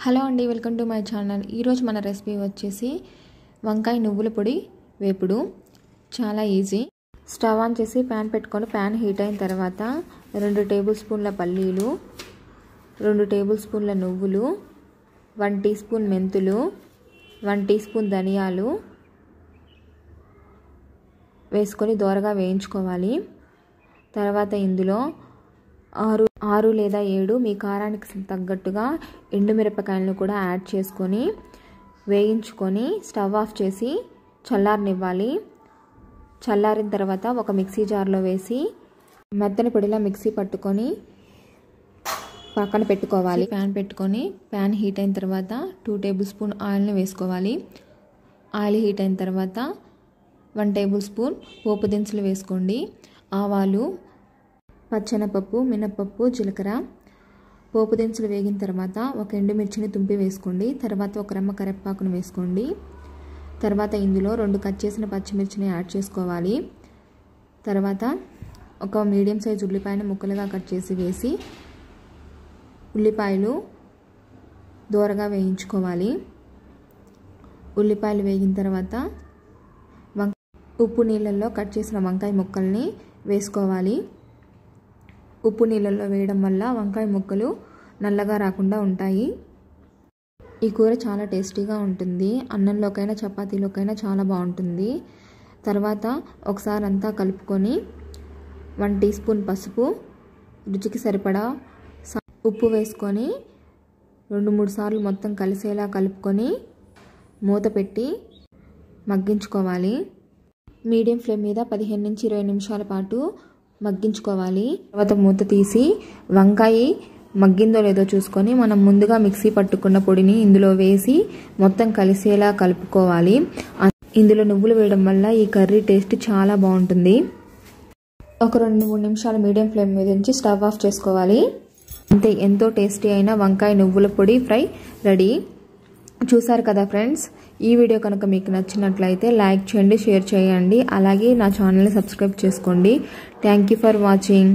Hello అండి, welcome to my channel. ఈరోజు మన రెసిపీ వచ్చేసి వంకాయ నువ్వుల పొడి వేపుడు. చాలా ఈజీ. స్టవ్ ఆన్ చేసి ప్యాన్ పెట్టుకొని ప్యాన్ హీట్ అయిన తర్వాత 2 టేబుల్ స్పూన్ల పల్లీలు, 2 టేబుల్ స్పూన్ల నువ్వులు, 1 టీ స్పూన్ మెంతులు, 1 టీ స్పూన్ ధనియాలు వేసుకొని దోరగా వేయించుకోవాలి. తర్వాత ఇందులో 6 లేదా 7 మీ కారానికి తగ్గట్టుగా ఎండుమిరపకాయలను కూడా యాడ్ చేసుకొని వేయించుకొని స్టవ్ ఆఫ్ చేసి చల్లారనివ్వాలి. చల్లారిన తర్వాత ఒక మిక్సీ జార్లో వేసి మెత్తని పొడిలా మిక్సీ పట్టుకొని పక్కన పెట్టుకోవాలి. ప్యాన్ పెట్టుకొని ప్యాన్ హీట్ అయిన తర్వాత 2 టేబుల్ స్పూన్ ఆయిల్ని వేసుకోవాలి. ఆయిల్ హీట్ అయిన తర్వాత 1 టేబుల్ స్పూన్ పోపు దినుసులు వేసుకోండి. ఆవాలు, పచ్చెనపప్పు, మినపప్పు, జీలకర్ర. పోపు దినుసులు వేగిన తర్వాత ఒక ఎండుమిర్చిని తుంపి వేసుకోండి. తర్వాత ఒక రెమ్మ కరివేపాకును వేసుకోండి. తర్వాత ఇందులో 2 కట్ చేసిన పచ్చిమిర్చిని యాడ్ చేసుకోవాలి. తర్వాత ఒక మీడియం సైజ్ ఉల్లిపాయను ముక్కలుగా కట్ చేసి వేసి ఉల్లిపాయలు దోరగా వేయించుకోవాలి. ఉల్లిపాయలు వేగిన తర్వాత ఉప్పు నీళ్ళల్లో కట్ చేసిన వంకాయ ముక్కల్ని వేసుకోవాలి. ఉప్పు నీళ్ళల్లో వేయడం వల్ల వంకాయ ముక్కలు నల్లగా రాకుండా ఉంటాయి. ఈ కూర చాలా టేస్టీగా ఉంటుంది. అన్నంలోకైనా చపాతీలోకైనా చాలా బాగుంటుంది. తర్వాత ఒకసారి అంతా కలుపుకొని 1 టీ స్పూన్ పసుపు, రుచికి సరిపడా ఉప్పు వేసుకొని 2-3 సార్లు మొత్తం కలిసేలా కలుపుకొని మూత పెట్టి మగ్గించుకోవాలి. మీడియం ఫ్లేమ్ మీద 15 నుంచి 20 నిమిషాల పాటు మగ్గించుకోవాలి. తర్వాత మూత తీసి వంకాయ మగ్గిందో లేదో చూసుకొని మనం ముందుగా మిక్సీ పట్టుకున్న పొడిని ఇందులో వేసి మొత్తం కలిసేలా కలుపుకోవాలి. ఇందులో నువ్వులు వేయడం వల్ల ఈ కర్రీ టేస్ట్ చాలా బాగుంటుంది. ఒక 2-3 నిమిషాలు మీడియం ఫ్లేమ్ మీద ఉంచి స్టవ్ ఆఫ్ చేసుకోవాలి. అంతే, ఎంతో టేస్టీ అయిన వంకాయ నువ్వుల పొడి ఫ్రై రెడీ. చూసారు కదా ఫ్రెండ్స్, ఈ వీడియో కనుక మీకు నచ్చినట్లయితే లైక్ చేయండి, షేర్ చేయండి, అలాగే నా ఛానల్ని సబ్స్క్రైబ్ చేసుకోండి. Thank you for watching.